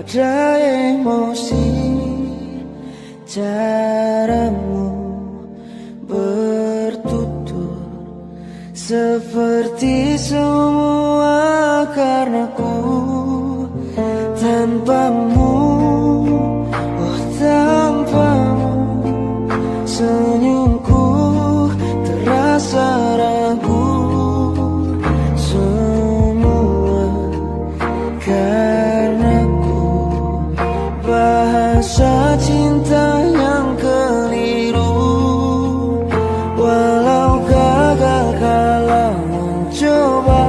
ada emosi, caramu bertutur seperti semua karenaku. Tanpamu, oh tanpamu, senyumku terasa ragu. Semua karenaku, bahasa cinta yang keliru. Walau gagal kalau mencoba,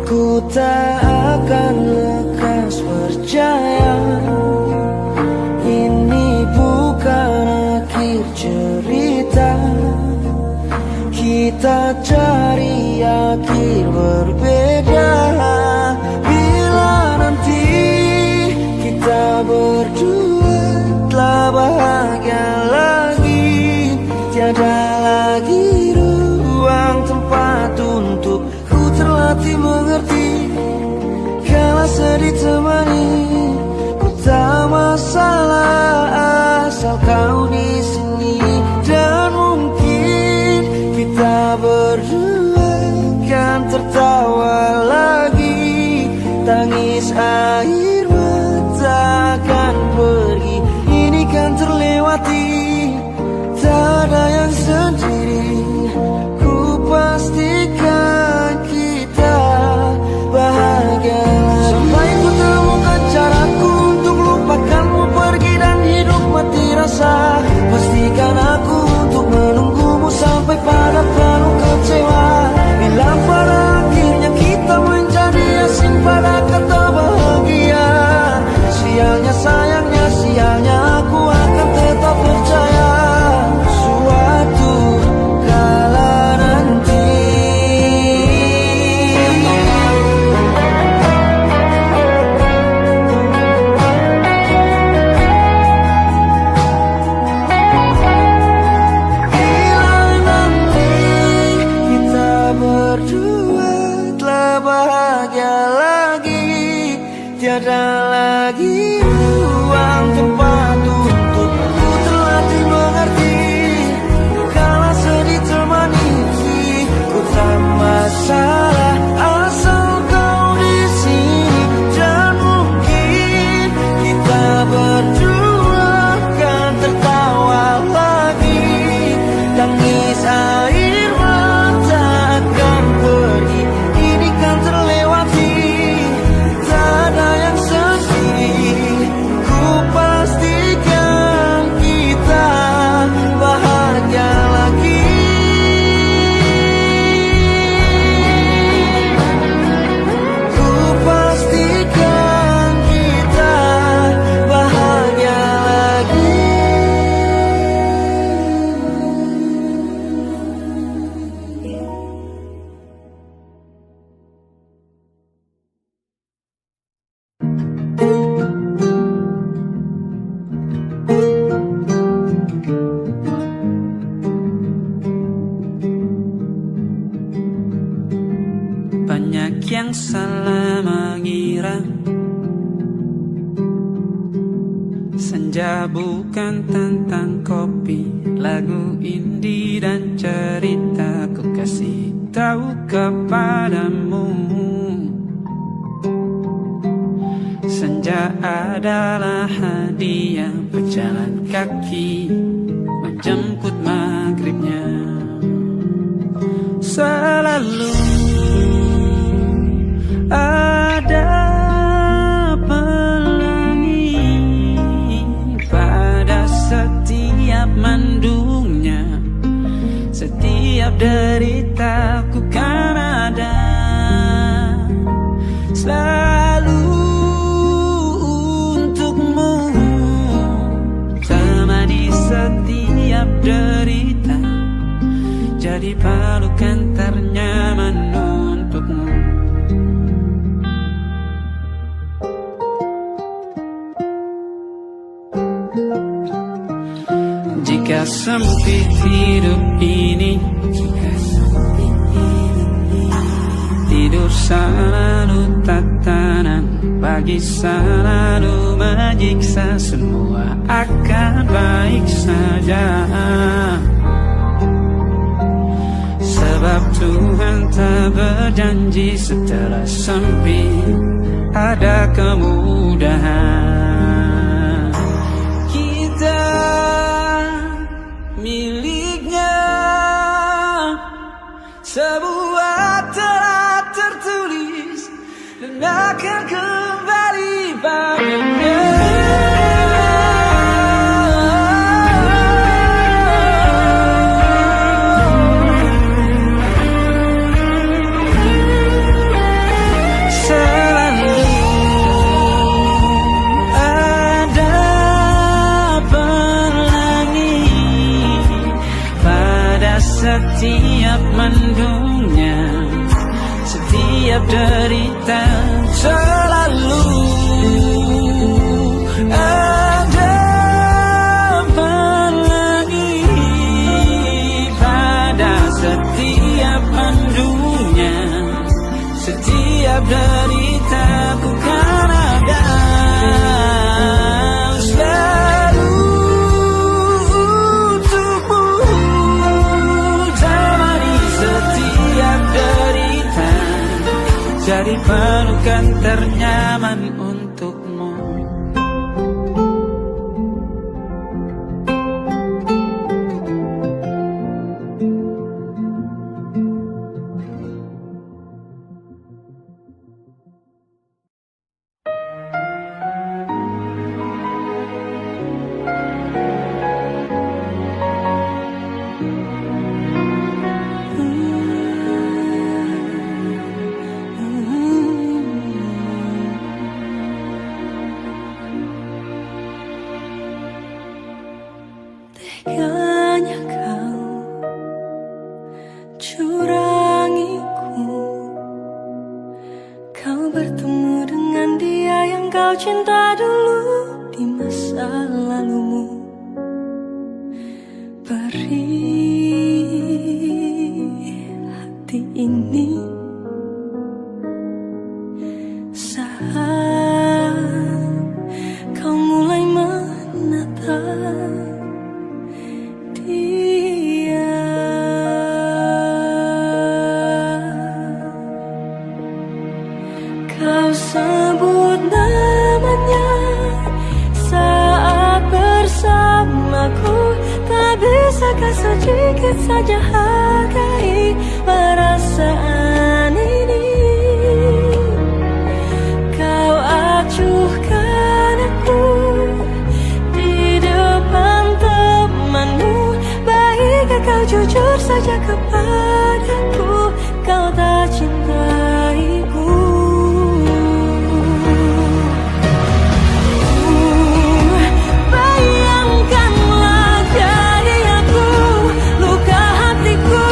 ku tak akan lekas percaya. Ini bukan akhir cerita, kita cari akhir berbeda. Bila nanti kita berdua telah bahagia lagi, tiada lagi ruang tempat untuk ku terlatih mengerti. Kala sedih temani, ku tak masalah asal kau di sini. Dan mungkin kita berdua kan tertawa lagi, tangis air mata akan pergi. Ini kan terlewati, tak ada yang sendiri. Ku pastikan kita bahagia lagi. Sampai ku temukan caraku untuk lupakanmu pergi dan hidup mati rasa. Pastikan aku untuk menunggumu sampai pada penuh kecewa. Bila pada akhirnya kita menjadi asing pada kata bahagia, sialnya sayangnya sialnya aku akan tetap percaya. Suatu kala nanti berdua telah bahagia lagi, tiada lagi ruang tempat untuk ku terlatih mengerti. Kala sedih temani, ku tak masalah asal kau di sini. Dan mungkin kita berdua kan tertawa lagi, tangis air mata akan pergi. Ini kan terlewati, tak ada yang sendiri. Ku pastikan kita bahagia lagi. Ku pastikan kita bahagia lagi. Banyak yang salah mengira senja bukan tentang kopi, lagu indie dan cerita. Ku kasih tahu kepadamu, senja adalah hadiah berjalan kaki menjemput maghribnya. Selalu ada pelangi pada setiap mendungnya. Setiap derita ku kan ada selalu untukmu, temani setiap derita, jadi pelukan ternyaman untukmu. Jika sempit hidup ini, tidur selalu tatanan, pagi selalu menyiksa, semua akan baik saja. Sebab Tuhan tak berjanji setelah sempit ada kemudahan. Kita miliknya, sebuah telah tertulis dan akan kembali padanya. Setiap mendungnya, setiap derita, selalu ada pelangi. Pada setiap mendungnya, setiap derita, bukan ada jadi pelukan ternyaman untukmu. Teganya kau curangiku, kau bertemu dengan dia yang kau cinta dulu di masa lalumu. Perih hati ini saat kau mulai menatap dia. Kau sebut namanya saat bersamaku, tak bisakah sedikit saja hargai perasaan ini? Kau acuhkan aku di depan temanmu, baiknya kau jujur saja kepadaku, kau tak cintaiku. Bayangkanlah jadi aku, luka hatiku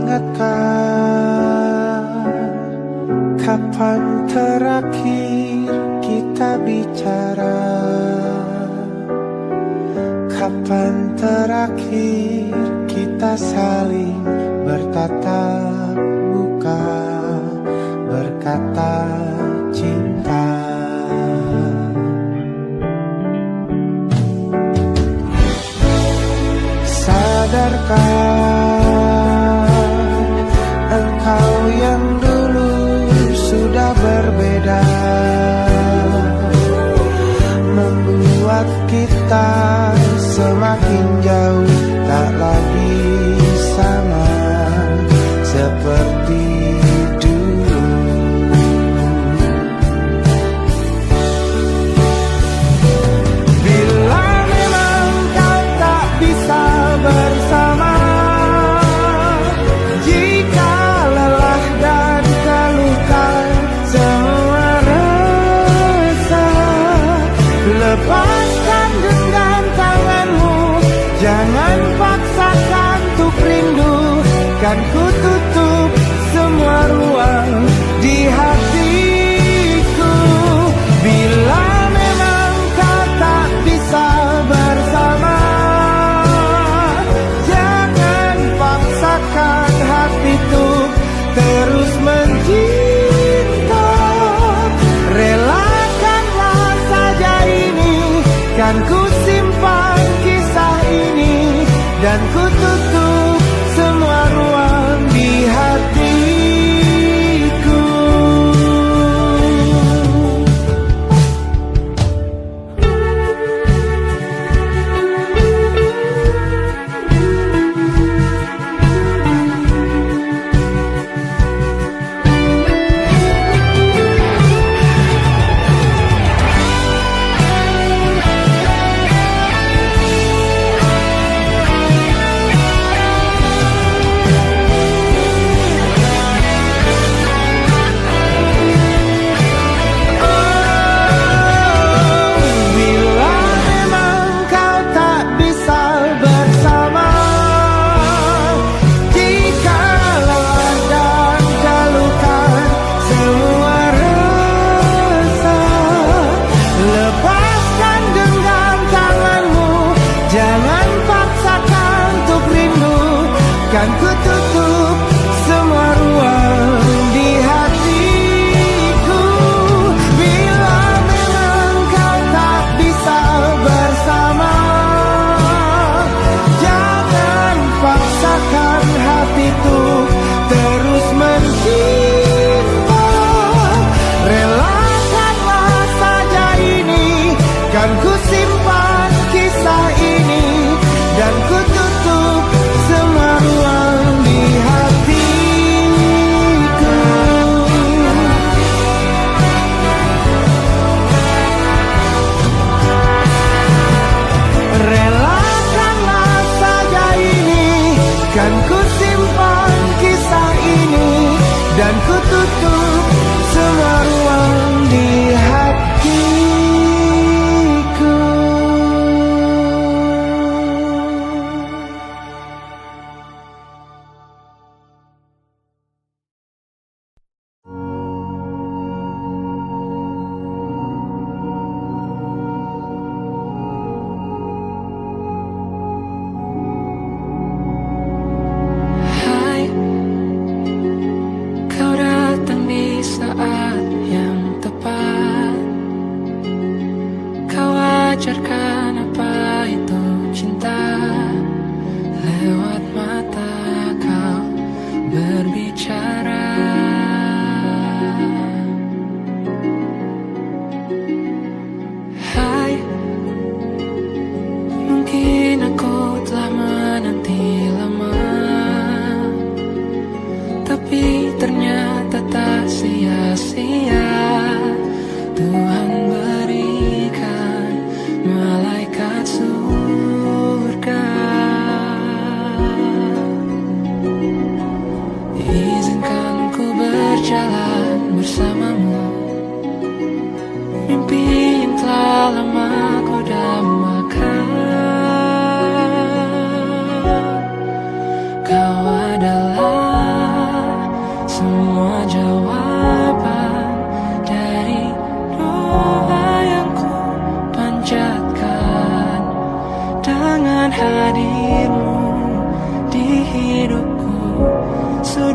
ingatkah kapan terakhir kita bicara? Kapan terakhir kita saling bertatap muka, berkata cinta? Sadarkah engkau yang dulu sudah berbeda, membuat kita semakin jauh, tak lagi sama seperti dulu. Bila memang kau tak bisa bersama, jika lelah dan terluka semua rasa, lepaskan genggam tanganmu, jangan paksakan untuk rindu. Kan ku tutup semua ruang di hatiku. Bila memang kau tak bisa bersama, jangan paksakan hatiku terus mencinta. Relakanlah saja ini, kan ku simpan kisah ini, dan ku tutup semua ruang di hatiku.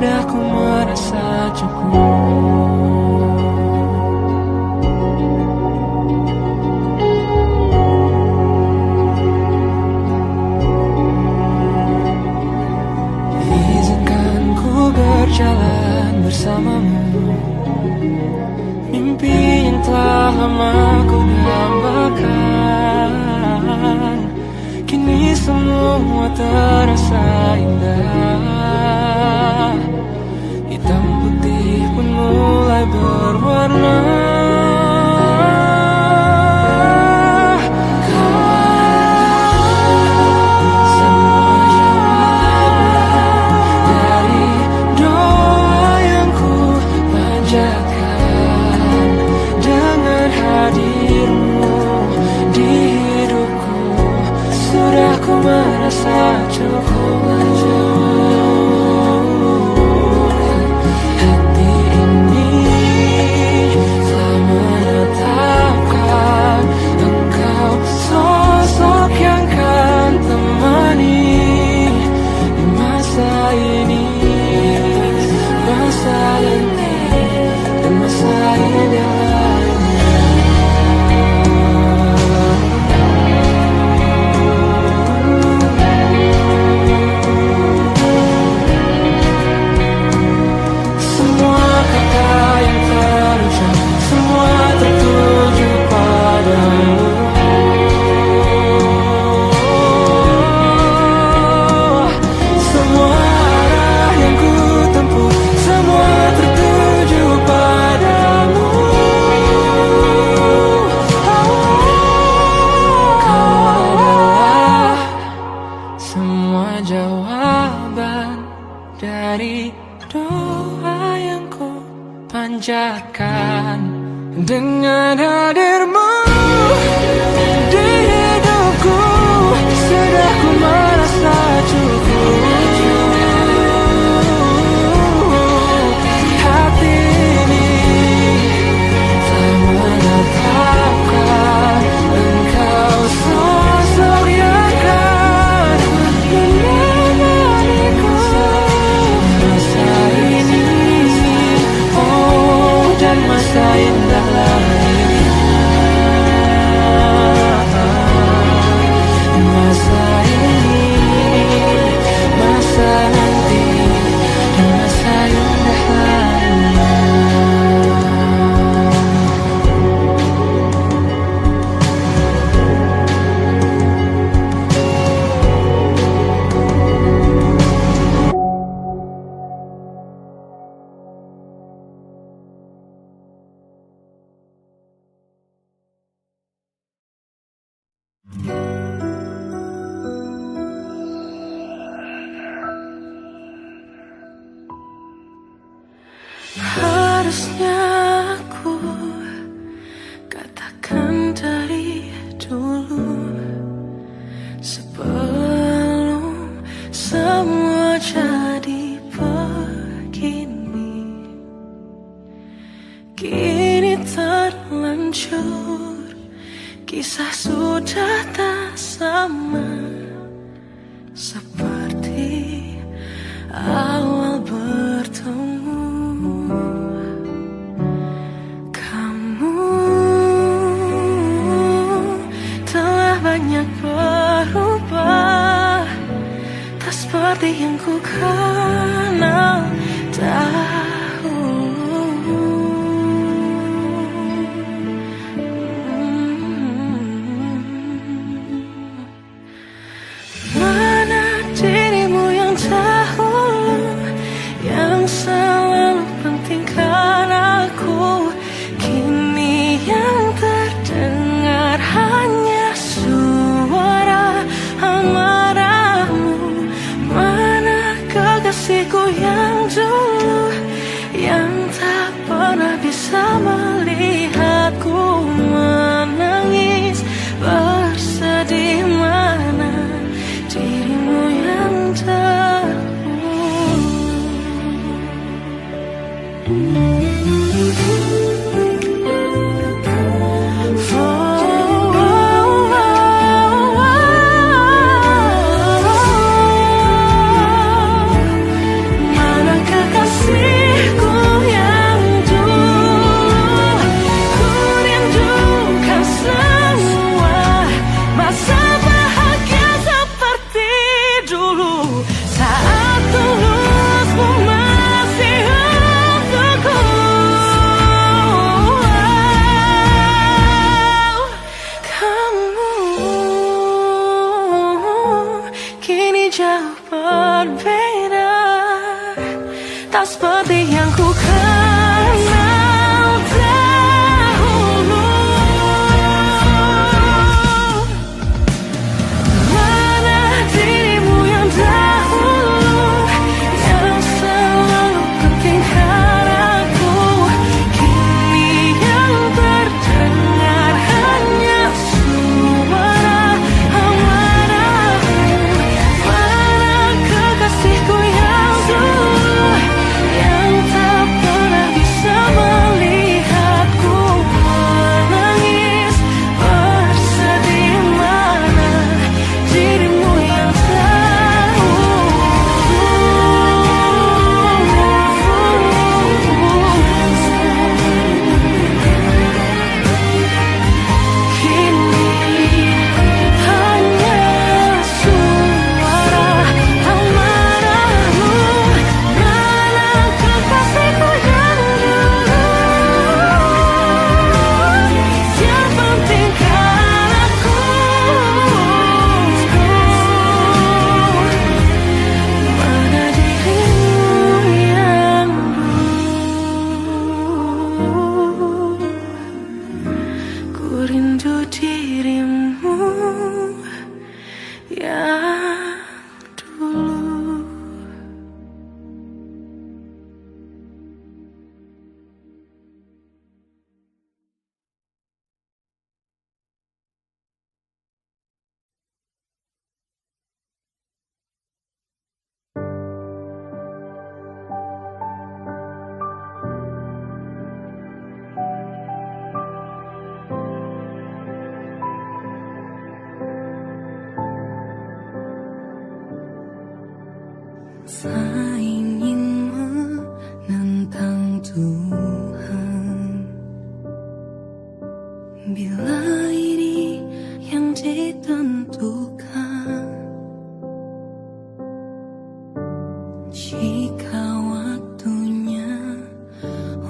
sudah ku merasa cukup. Izinkan ku berjalan bersamamu, mimpi yang telah lama ku dambakan. Kini semua terasa indah, hitam putih pun mulai berwarna. Merasa cukup. Hati ini telah menetapkan engkau sosok yang kan temani di masa ini, masa lentik dan masa indah. Dengan hadirmu di hidupku, sudah ku merasa cukup. Hati ini telah menetapkan engkau sosok yang kan menemaniku masa ini, oh dan masa indah lain. Masa ini, masa nanti, dan masa indah lainnya. Harusnya aku katakan dari dulu, sebelum semua jadi begini. Kini terlanjur, kisah sudah tak sama seperti awal bertemu. Banyak berubah, tak seperti yang ku kenal dahulu. Mana dirimu yang dahulu, yang selalu pentingkan aku, kini yang terdengar hanya suara amarahmu. Mana kekasihku yang dulu, dulu saat tulusmu masih untukku. Kamu kini jauh berbeda, tak seperti yang ku kenal dahulu. Mana dirimu yang dahulu, yang selalu pentingkan aku. Kini yang terdengar hanya suara amarahmu. Mana kekasihku yang dulu, yang tak pernah bisa melihatku menangis bersedih. Mana dirimu yang kini hanya suara amarahmu. Mana kekasihku yang dulu, yang pentingkan aku. Mana dirimu yang dulu, ku rindu dirimu yang dulu. Tak ingin menentang Tuhan, bila ini yang ditentukan. Jika waktunya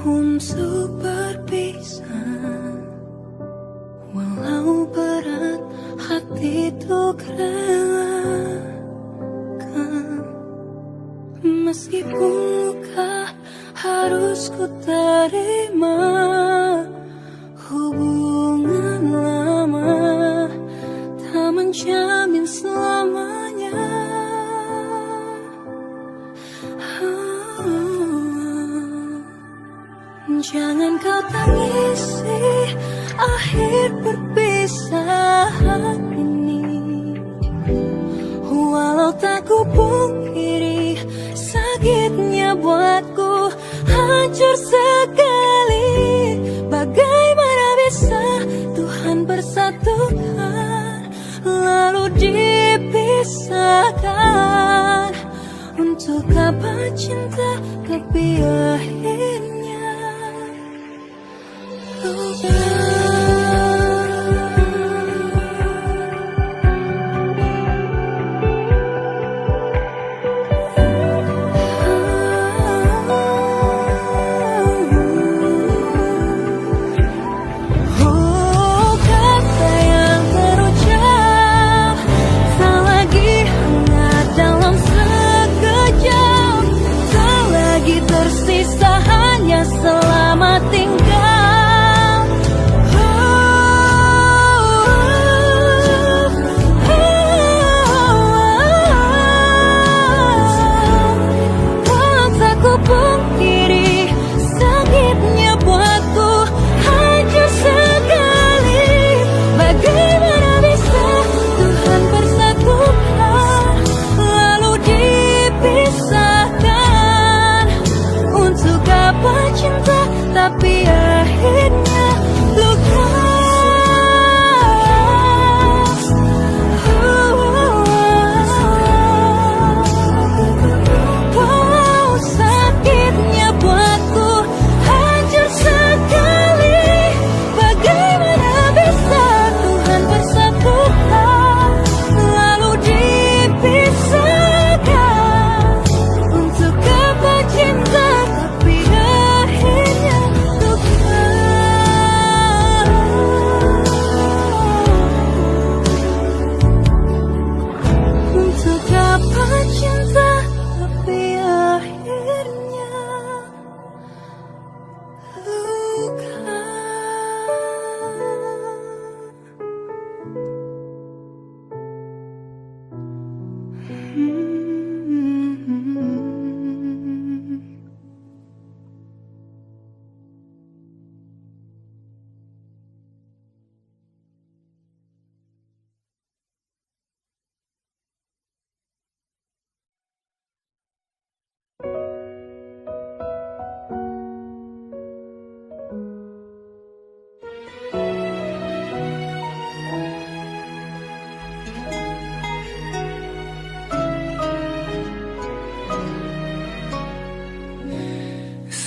untuk berpisah, walau berat hati untuk relakan. Meskipun luka harus ku terima, hubungan lama tak menjamin selamanya. Jangan kau tangisi akhir perpisahan ini, walau tak ku pungkiri sakitnya buatku hancur sekali. Bagaimana bisa Tuhan bersatukan lalu dipisahkan? Untuk apa cinta tapi akhirnya tersisa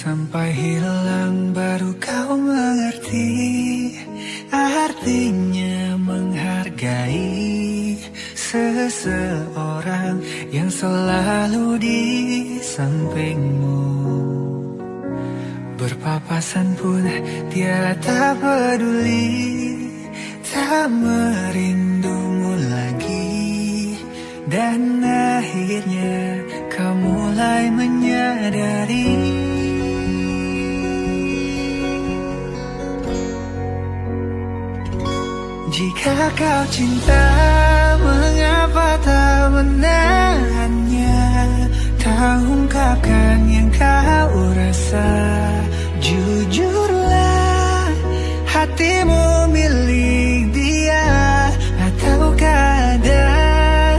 Sampai hilang baru kau mengerti artinya menghargai seseorang yang selalu di sampingmu. Berpapasan pun dia tak peduli, tak merindumu lagi. Dan akhirnya kau mulai menyadari jika kau cinta, mengapa tak menahannya? Tak ungkapkan yang kau rasa. Jujurlah, hatimu milik dia, ataukah ada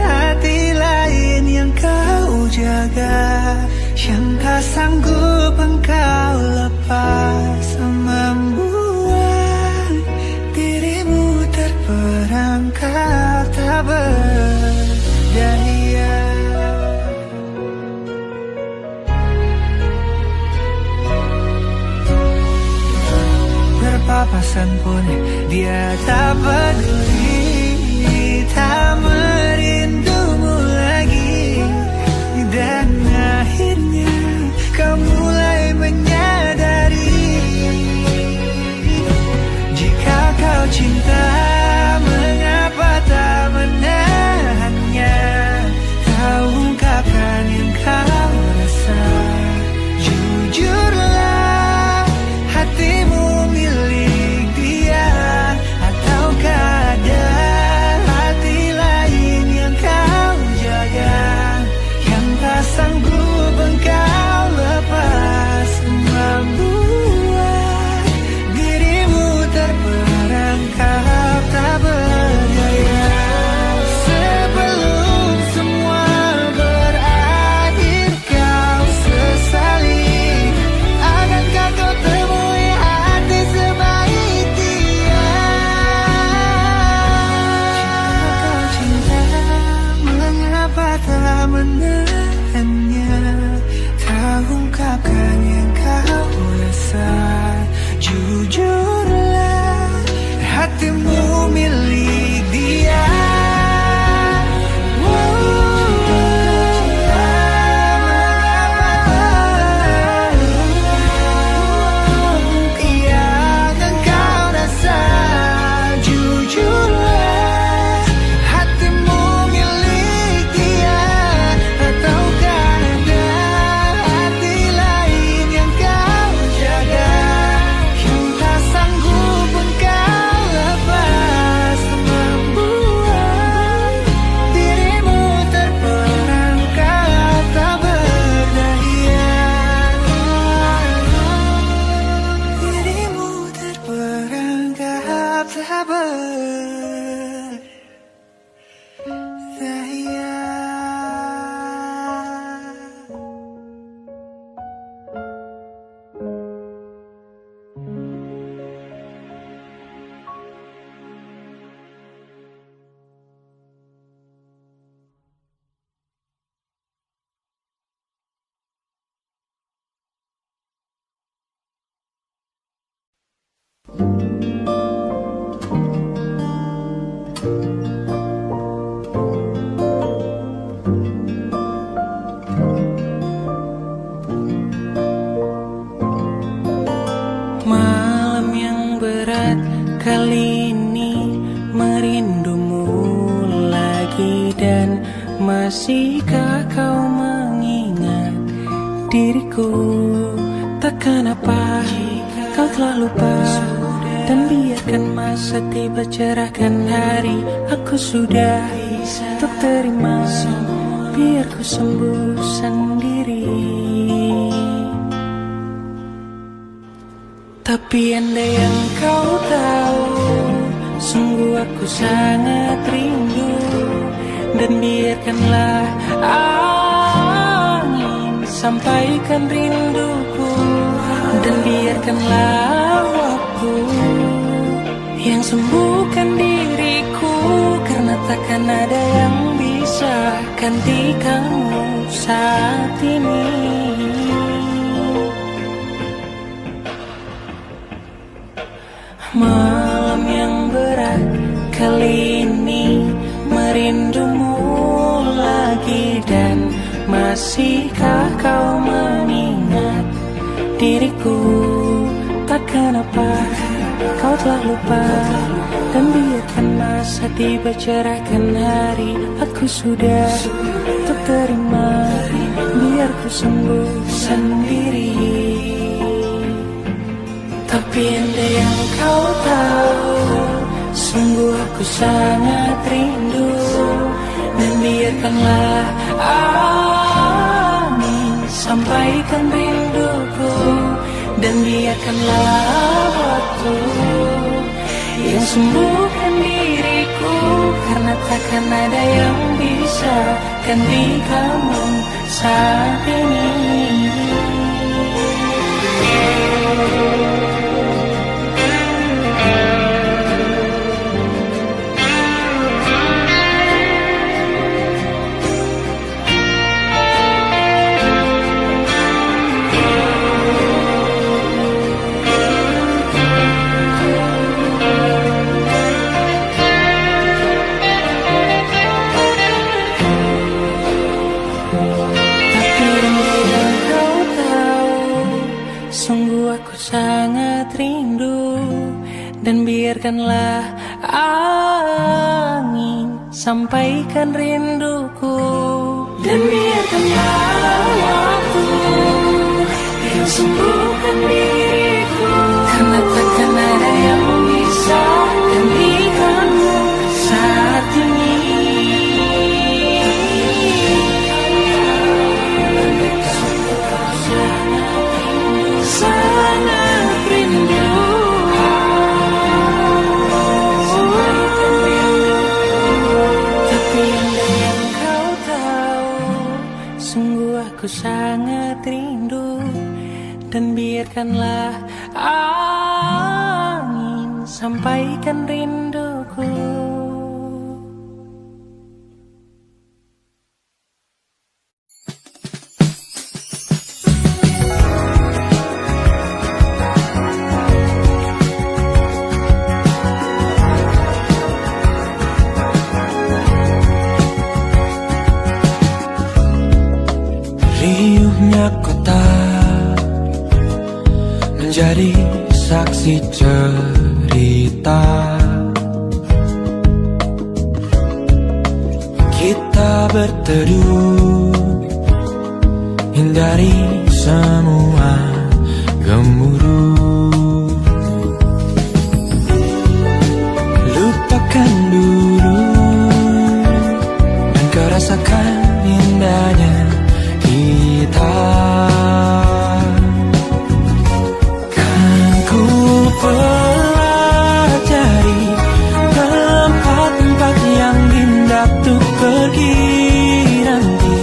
hati lain yang kau jaga, yang tak sanggup engkau lepas, membuat dirimu terperangkap tak berdaya. Berpapasan pun dia tak peduli, tak merindumu lagi. Dan akhirnya kau mulai menyadari jika kau cinta, mengapa tak menahannya? Tak ungkapkan yang kau rasa. Jujurlah, hatimu milik dia, ataukah ada hati lain yang kau jaga, yang tak sanggup engkau lepas, membuat dirimu terperangkap tak berdaya. Sebelum semua berakhir kau sesali, akankah kau temui hati sebaik dia? Jika kau cinta, mengapa tak menahannya? Tak ungkapkan yang kau rasa. Jujurlah, hatimu milik dia. Yang engkau rasa. Jujurlah, hatimu milik dia, ataukah ada hati lain yang kau jaga, yang tak sanggup engkau lepas, membuat dirimu terperangkap tak berdaya. Dirimu terperangkap tak berdaya. Malam yang berat kali ini merindumu lagi. Dan masihkah kau mengingat diriku? Takkan apa kau telah lupa. Dan biarkan masa tiba cerahkan hari. Aku sudah tak terima, biar ku sembuh sendiri. Tapi andai yang kau tahu, sungguh aku sangat rindu. Dan biarkanlah angin sampaikan rinduku. Dan biarkanlah waktu yang sembuhkan diriku. Karena takkan ada yang bisa ganti kamu saat ini. malam yang berat kali ini merindumu lagi. Dan masihkah kau mengingat diriku? Takkan apa kau telah lupa, dan biarkan masa tiba cerahkan hari. Aku sudah untuk terima, biar ku sembuh sendiri. Tapi andai yang kau tahu, sungguh aku sangat rindu. Dan biarkanlah angin sampaikan rinduku, dan biarkanlah waktu yang sembuhkan diriku. Karena takkan ada yang bisa ganti kamu saat ini. Sangat rindu, dan biarkanlah angin sampaikan rinduku, dan biarkanlah waktu yang sembuhkan diriku. Karena takkan ada yang bisa gantikanmu saat ini. Sangat rindu, tapi andai yang kau tahu, sungguh aku sangat rindu. Dan biarkanlah angin sampaikan rinduku. Kota menjadi saksi cerita kita berteduh, hindari semua gemuruh. Lupakan dulu dan kau rasakan indahnya kita. Kan ku pelajari tempat-tempat yang indah tuh pergi nanti.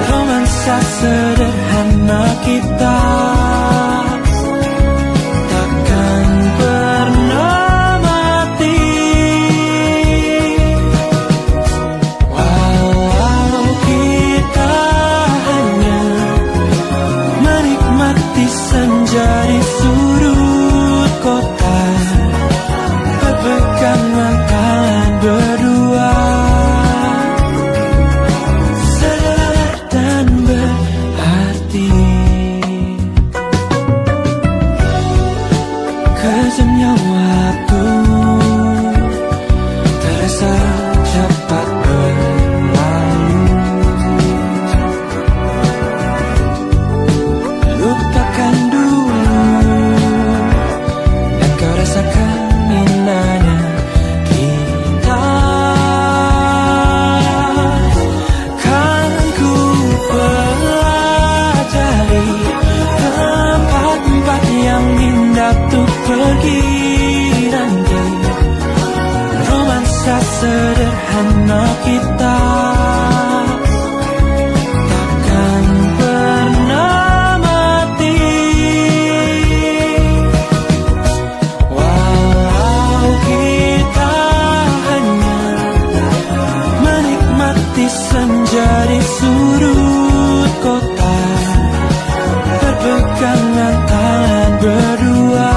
Romansa sederhana kita takkan pernah mati. Walau kita hanya menikmati senja di sudut kota, berpegangan tangan berdua, sederhana dan berarti. Kejamnya waktu terasa cepat berlalu. Lupakan dulu dan kau rasakan indahnya kita. Kan ku pelajari tempat-tempat yang indah tuh pergi nanti. Romansa sederhana kita takkan pernah mati. Walau kita hanya menikmati senja di sudut kota, berpegangan tangan berdua,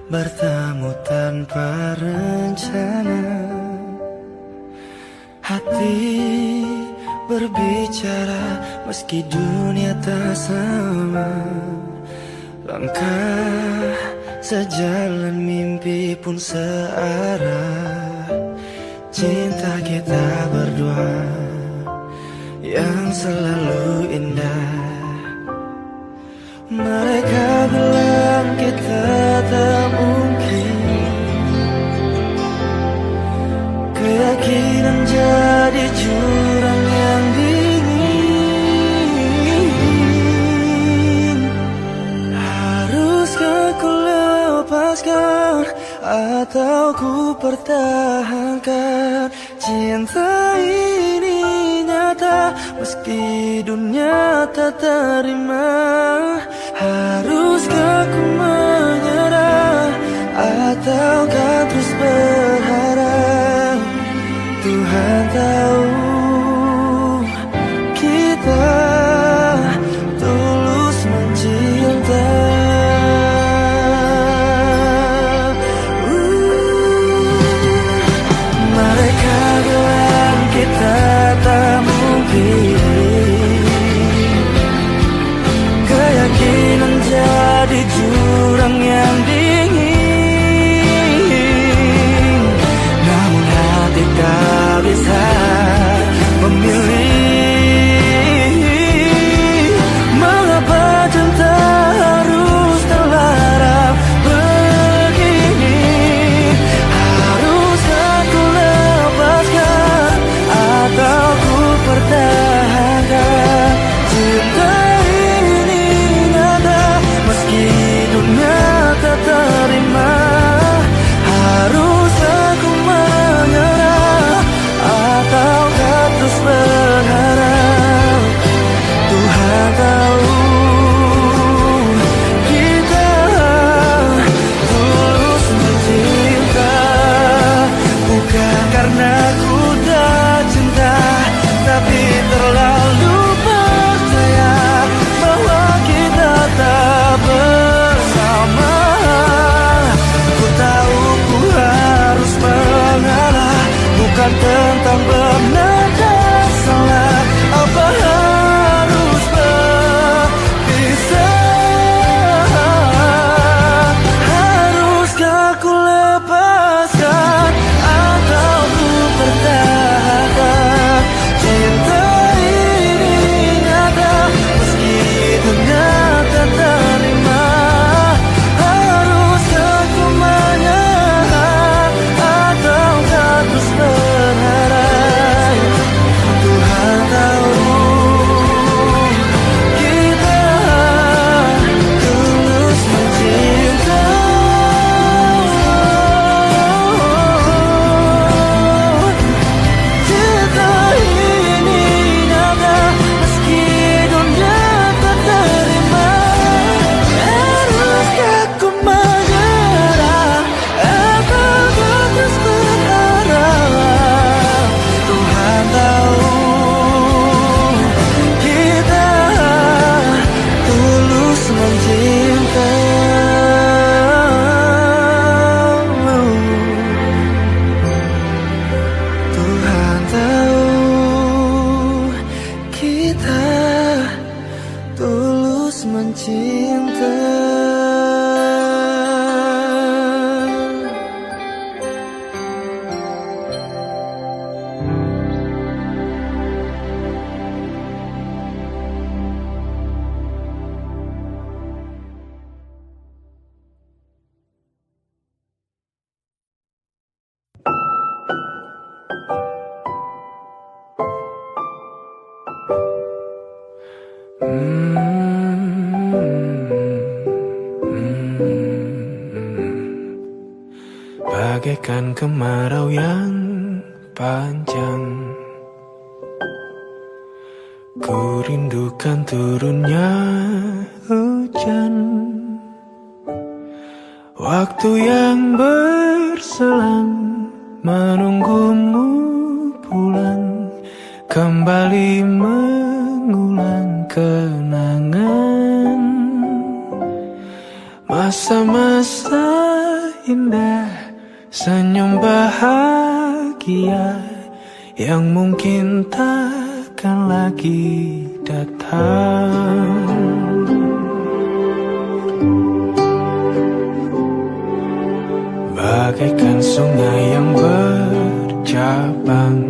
bertemu tanpa rencana. Hati berbicara meski dunia tak sama. Langkah sejalan, mimpi pun searah. Cinta kita berdua yang selalu indah. Mereka bilang kita tak mungkin, keyakinan jadi jurang yang dingin. Haruskah ku lepaskan atau ku pertahankan? Cinta ini nyata meski dunia tak terima. Haruskah ku menyerah ataukah terus berharap? Tuhan tahu kita tulus mencinta. Mereka bilang kita tak mungkin, keyakinan jadi jurang yang dingin. Namun hati tak bisa memilih. Mengapa cinta harus terlarang begini? Harus aku lepaskan atau ku pertahankan? Cinta ini nyata meski dunia tak terima. Harus aku menyerah ataukah terus berharap? Tuhan tahu kita tulus mencinta. Bukan karena ku tak cinta, tapi terlalu percaya bahwa kita tak bersama. Ku tahu ku harus mengalah, bukan tentang benar dan salah. Apa harus berpisah? Haruskah ku lepaskan atau ku pertahankan? Cinta ini nyata meski dunia tak terima. Haruskah ku menyerah ataukah terus berharap? Tuhan tahu kita tulus mencinta. Cinta ini nyata meski dunia tak terima. Haruskah ku menyerah ataukah terus berharap? Tuhan tahu kita tulus mencinta. Tuhan tahu kita tulus mencinta. Bagaikan kemarau yang panjang, ku rindukan turunnya hujan. Waktu yang berselang menunggumu pulang, kembali mengulang kenangan. Masa masa-masa indah, senyum bahagia yang mungkin takkan lagi datang. Bagaikan sungai yang bercabang,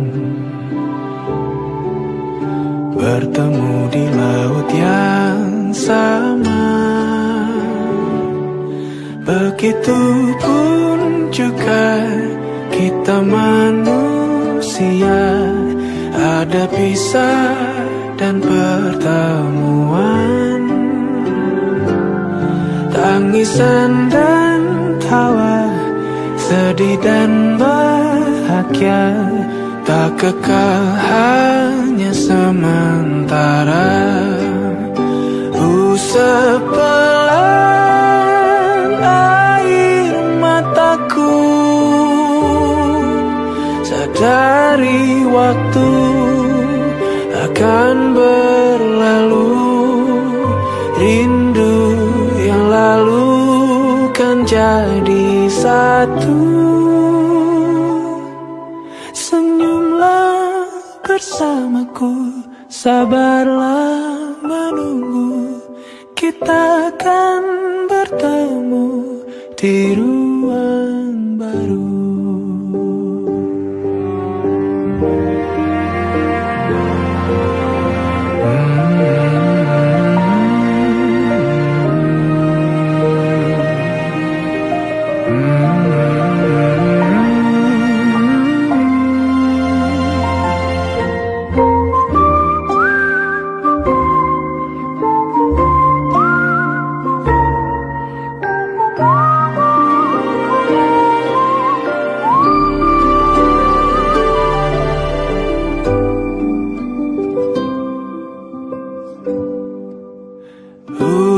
bertemu di laut yang sama. Begitupun juga kita manusia, ada pisah dan pertemuan, tangisan dan tawa, sedih dan bahagia, tak kekal, hanya sementara. Sepelan air mataku, sadari waktu akan berlalu. Rindu yang lalu kan jadi satu. Senyumlah bersamaku, sabarlah menunggu, kita akan bertemu di ruang baru.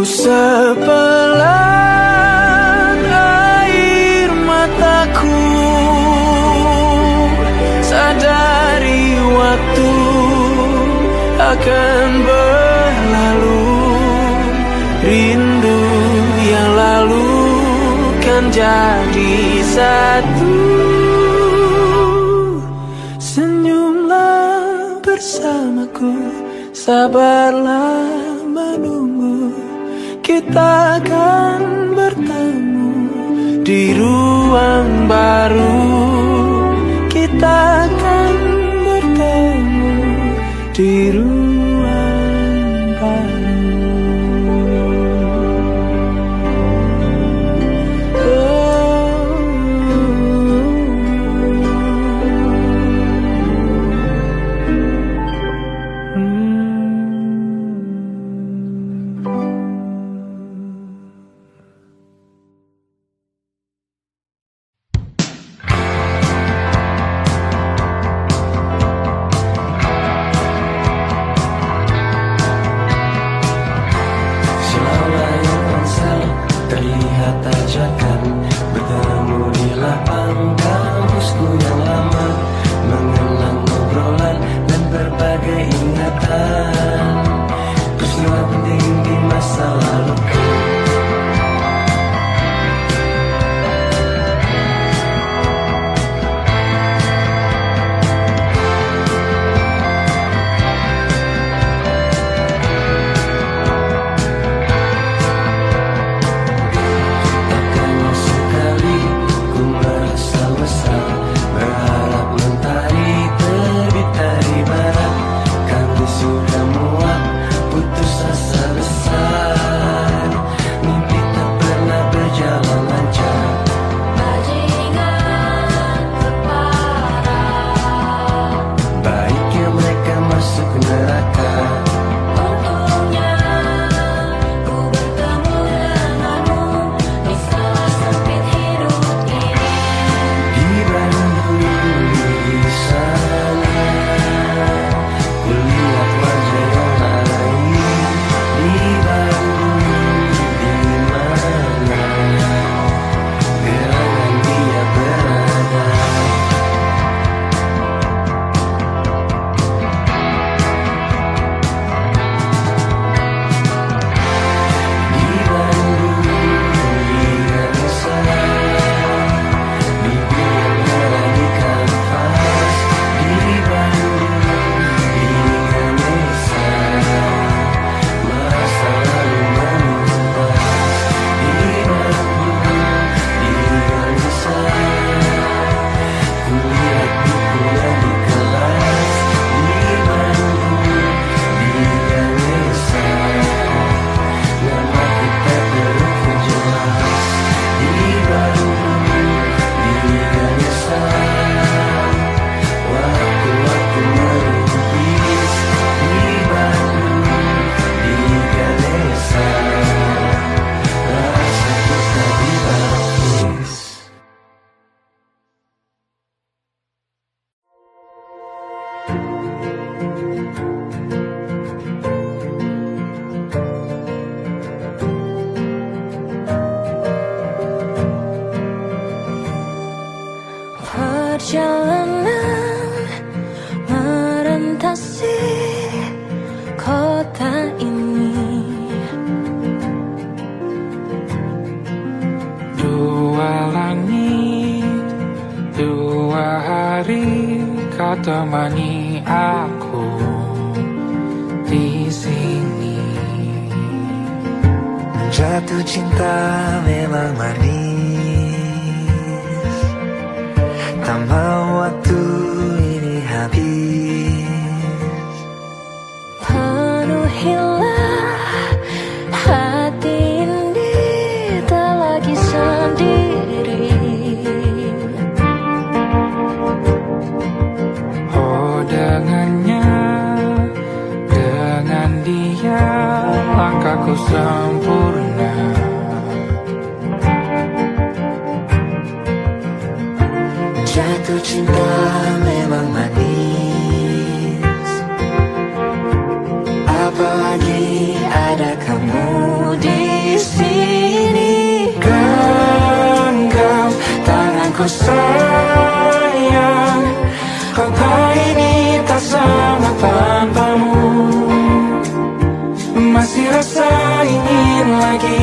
Sepelan air mataku, sadari waktu akan berlalu. Rindu yang lalu kan jadi satu. Senyumlah bersamaku, sabarlah menunggu, kita akan bertemu di ruang baru. Kita akan bertemu di ruang baru. perjalanan merentasi kota ini. Dua langit, dua hari, kau temani aku di sini. Jatuh cinta memang manis, tak mau waktu ini habis. Penuhilah hati ini, tak lagi sendiri. Oh dengannya, dengan dia langkahku sempurna. Jatuh cinta memang manis, apalagi ada kamu di sini. Genggam tanganku sayang, kota ini tak sama tanpamu. Masih rasa ingin lagi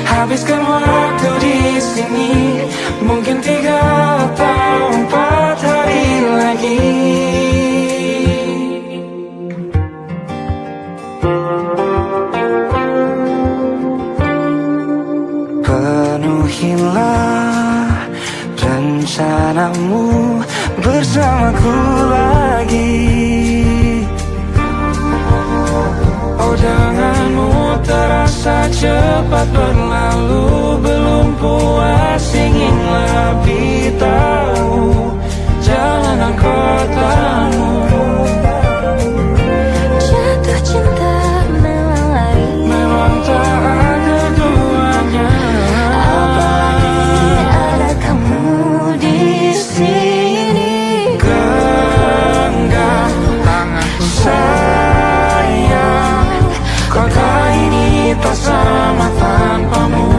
habiskan waktu di sini. Mungkin 3 atau 4 hari lagi. Penuhilah rencanamu bersamaku lagi. Oh denganmu terasa cepat berlalu, belum puas ingin lebih tahu jalanan kotamu. Jatuh cinta memang lain, Memang tak ada duanya, apalagi ada kamu di sini. genggam tanganku sayang, kota ini tak sama tanpamu.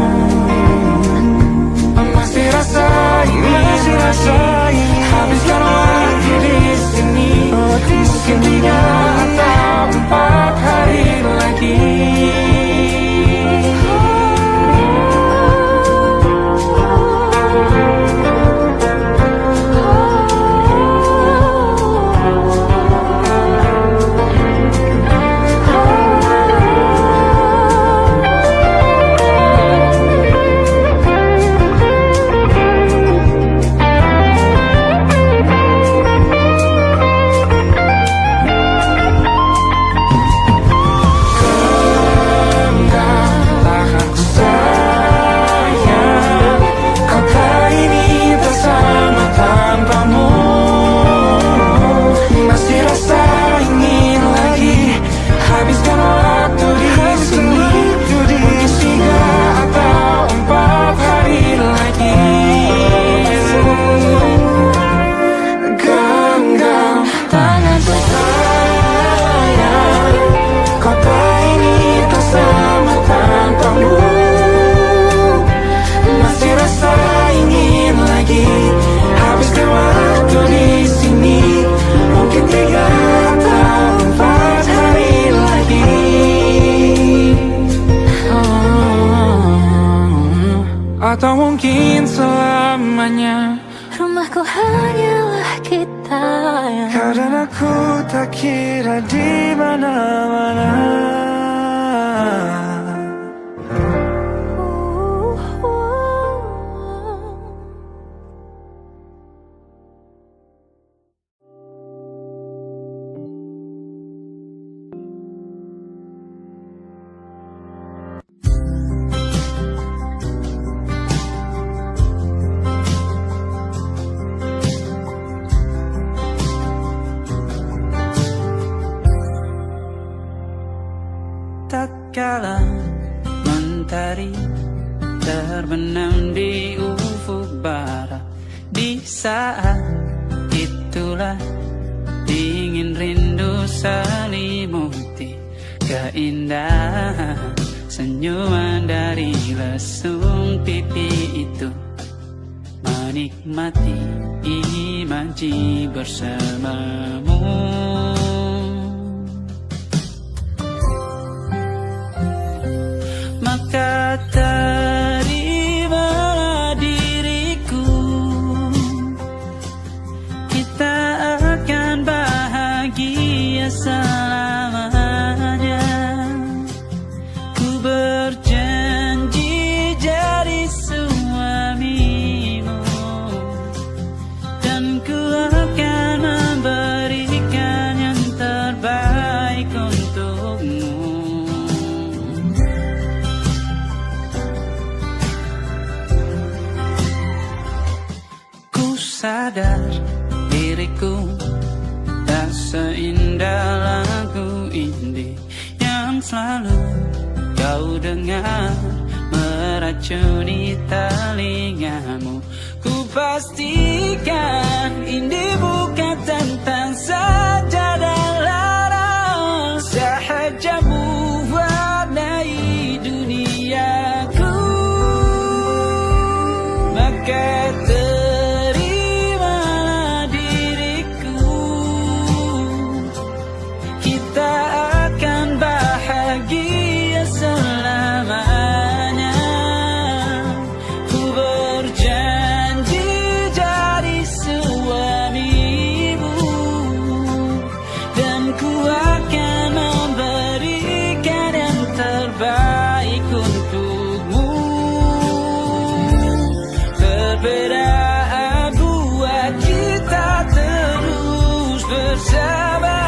Masih rasa ingin habiskan waktu di sini. Mungkin 3 atau 4 hari lagi. Atau mungkin selamanya Rumahku hanyalah kita yang Kau dan aku tak kira di mana-mana. Tatkala mentari terbenam di ufuk barat, di saat itulah dingin rindu selimuti keindahan senyuman dari lesung pipi itu. menikmati imaji bersamamu. Maka terimalah diriku, kita akan bahagia selamanya. Ku berjanji jadi suamimu, dan ku akan memberikan yang terbaik untukmu. Ku sadar diriku tak seindah lagu indie yang selalu kau dengar meracuni telingamu. Ku pastikan ini bukan tentang sajadah larang, sahaja mewarnai duniaku. Maka terimalah diriku, kita akan bahagia selamanya. Ku berjanji jadi suamimu, dan ku akan memberikan yang terbaik untukmu. Perbedaan buat kita terus bersama.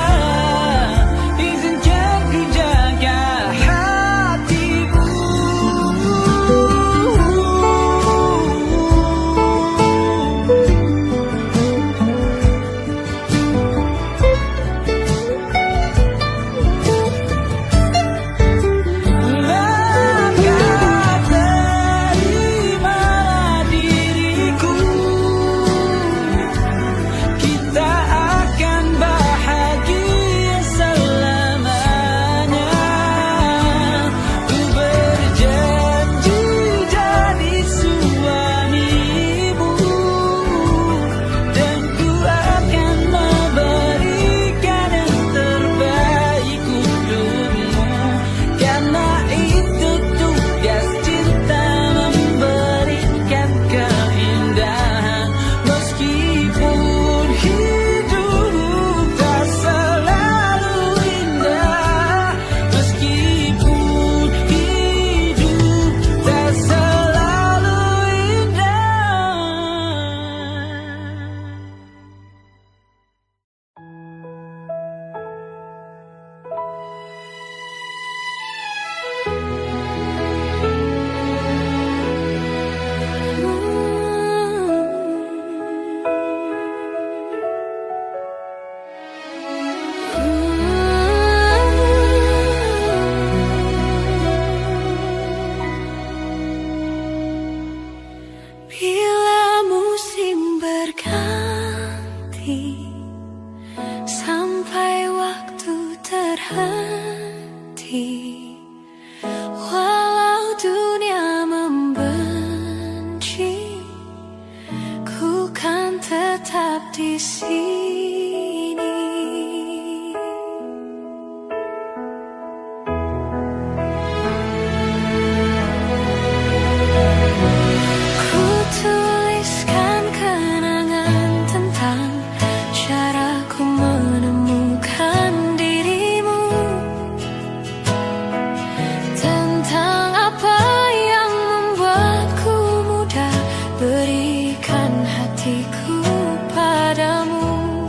Izinkan ku jaga hatimu. Maka terimalah diriku, kita akan bahagia selamanya. Ku berjanji jadi suamimu, dan ku akan memberikan yang terbaik untukmu. Karena itu tugas cinta, memberikan keindahan. Meskipun hidup tak selalu indah, meskipun hidup tak selalu indah. Bila musim berganti, sampai waktu terhenti, walau dunia membenci, ku kan tetap di sini. Ku tuliskan kenangan tentang caraku menemukan dirimu, tentang apa yang membuatku mudah berikan hatiku padamu.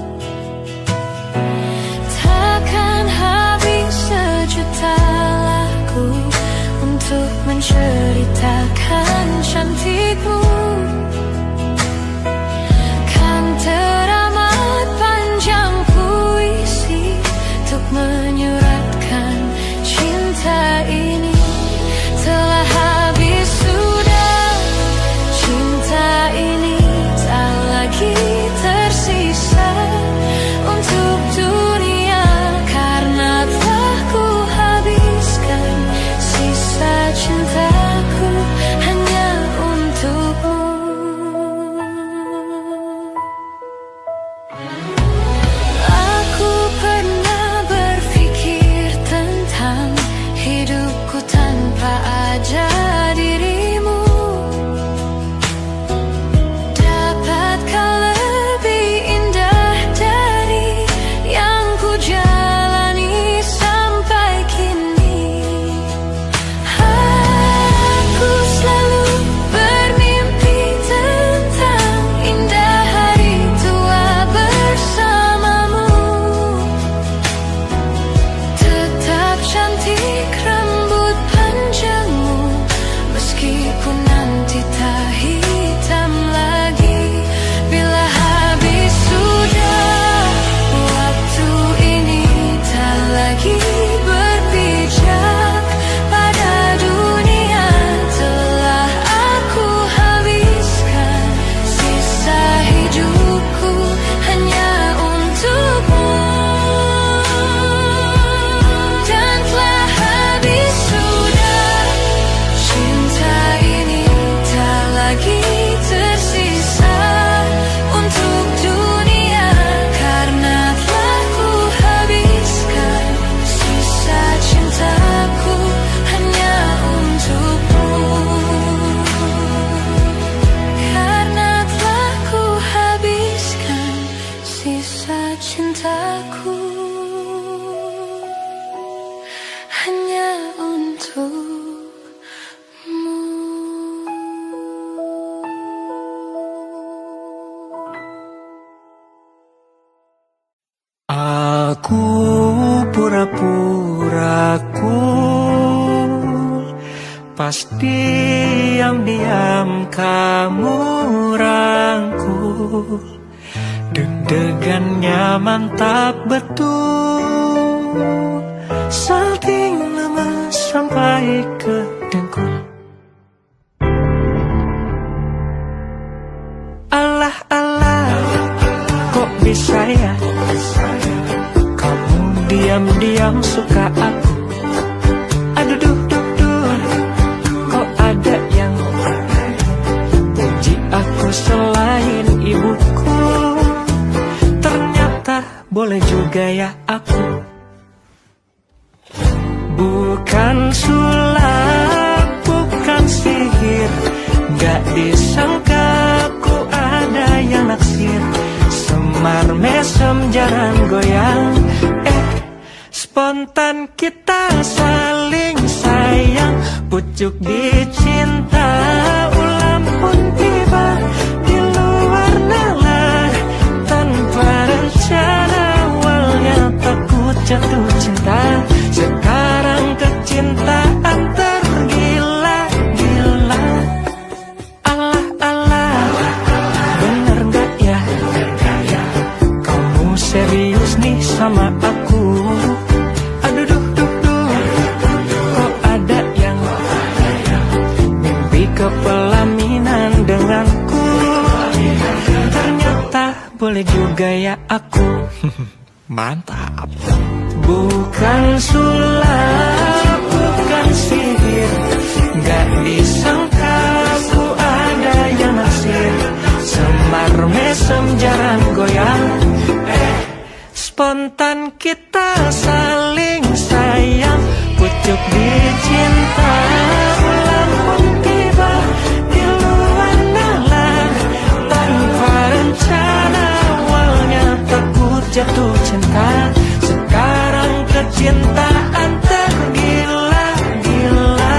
Aku pura-pura cool, pas diam-diam kamu rangkul. Deg-degannya mantap betul, salting lama sampai ke dengkul. Alah-alah, kok bisa ya kamu diam-diam suka aku? Aduh duh duh duh, kok ada yang puji aku selain ibuku? Ternyata boleh juga ya aku. Bukan sulap, bukan sihir, gak disangka ku ada yang naksir. Semar mesem jarang goyang, spontan kita saling sayang. Pucuk dicinta, ulam pun tiba di luar nalar. Tanpa rencana awalnya takut jatuh cinta, sekarang kecintaan tergila-gila. Alah-alah, bener gak ya kamu serius nih sama aku? Aduh duh duh duh, kok ada yang mimpi kepelaminan denganku? Ternyata boleh juga ya aku. Mantap. Bukan sulap, bukan sihir, gak disangka ku ada yang naksir. Semar mesem jarang goyang, spontan kita saling sayang. Pucuk dicinta, ulang pun tiba di luar nalar. Tanpa rencana awalnya takut jatuh cinta, sekarang kecintaan tergila-gila.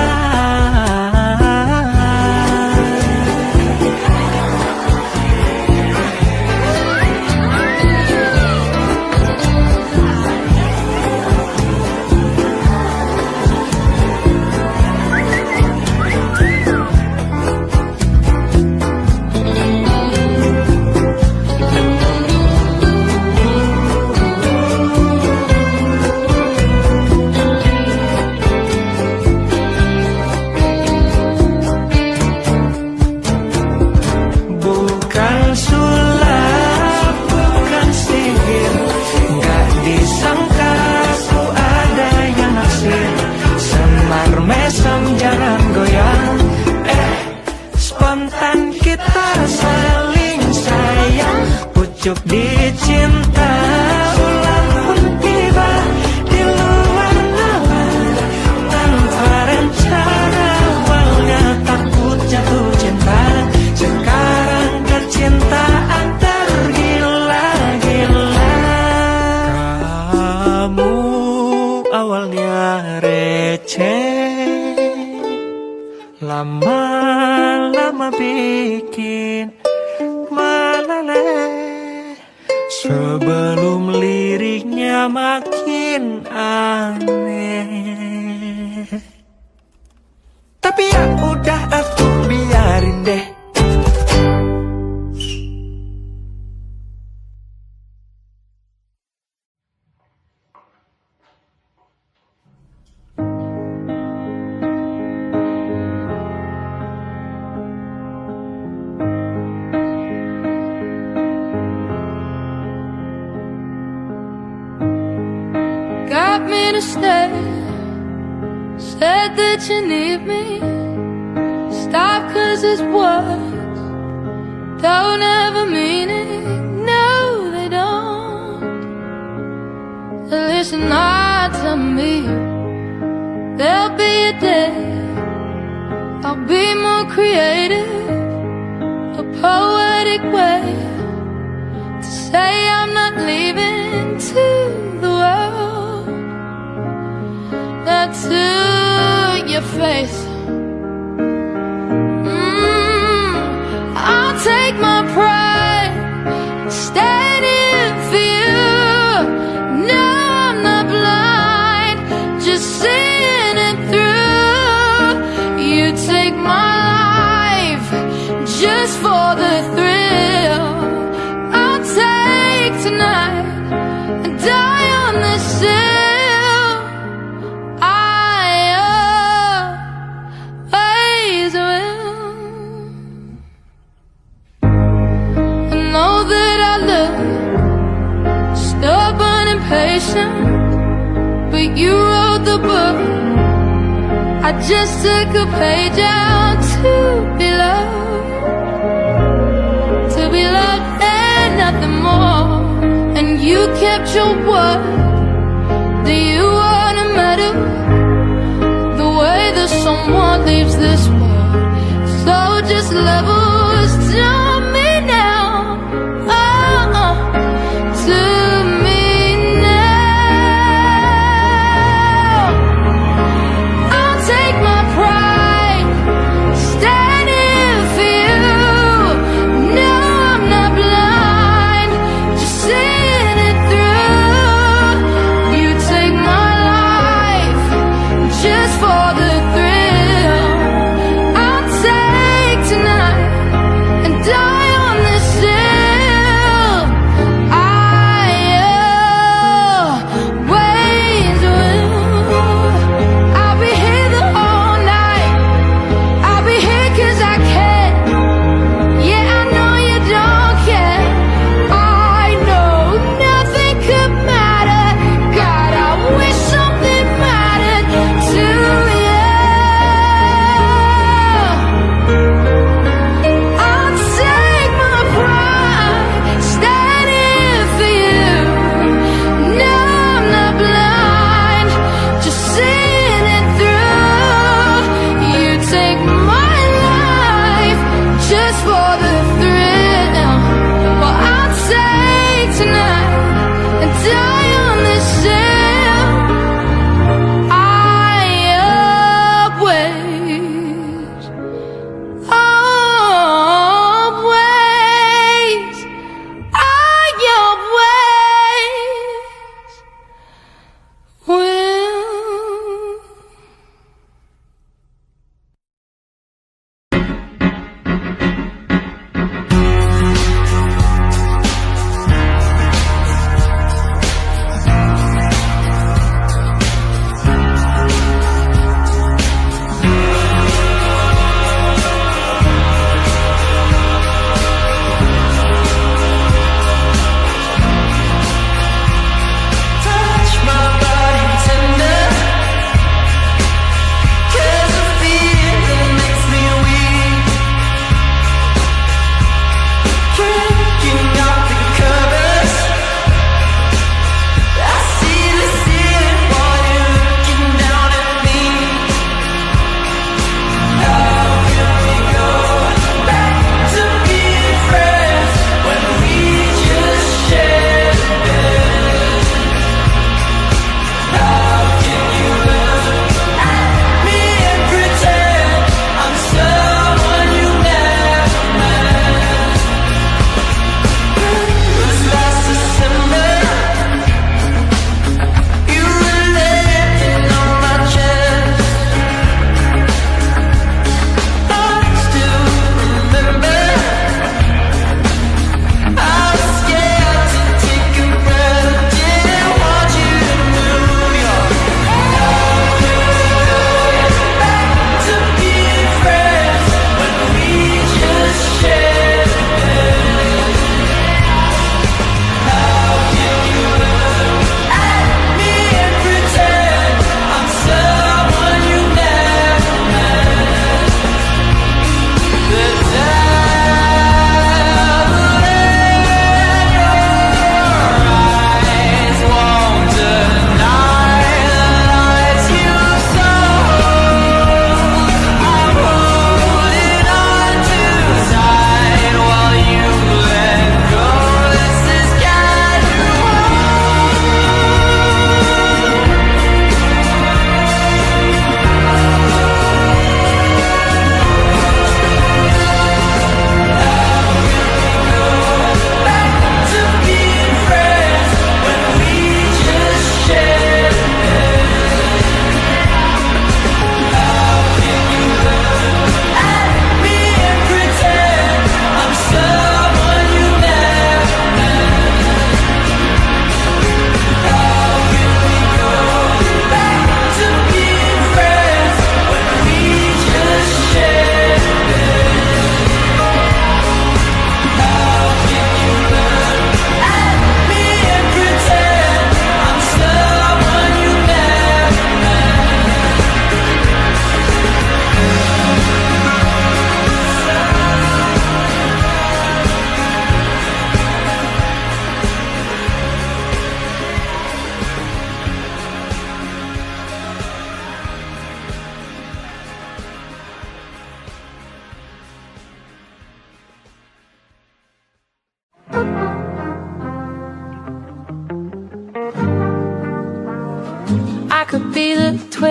Jangan goyang, spontan kita saling sayang. Pucuk dicinta, ulang pun tiba di luar nalar. Tanpa rencana awalnya takut jatuh cinta, sekarang kecintaan tergila-gila. Kamu awalnya receh, lama-lama bikin meleleh. Sebelum liriknya makin aneh, tapi ya udah aku biarin deh. Got me to stay, said that you need me. Stop 'cause it's words don't ever mean it. No, they don't. Listen hard to me. There'll be a day I'll be more creative, a poetic way to say I'm not leaving to the world, not to your face. I'll take my pride, stand in for you. No. for the thrill. I'll take tonight and die on this hill. I always will. I know that I look stubborn and patient, but you wrote the book. I just took a page out to be loved and nothing more. And you kept your word. Do you wanna matter the way that someone leaves this world? So just levels to me now. To me now. I'll take my pride, standing for you. No, I'm not blind, just seeing it through. You take my life just for the thrill. I'll take tonight and die on this hill. I always will. I'll be here the whole night. I'll be here 'cause I can. Yeah, I know you don't care. I know nothing could matter. God, I wish something mattered to you. I'll take my pride, standing for you. No, I'm not blind, just seeing it through. You take my life just for the thrill. Well, I'll take tonight and die on this hill. I always, always, I always will.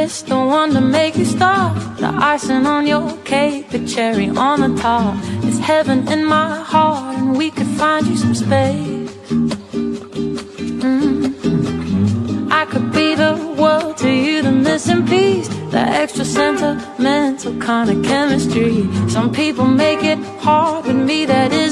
kiss, the one to make you stop, the icing on your cake, the cherry on the top. It's heaven in my heart, and we could find you some space. I could be the world to you, the missing piece, the extra sentimental kind of chemistry. Some people make it hard, with me that is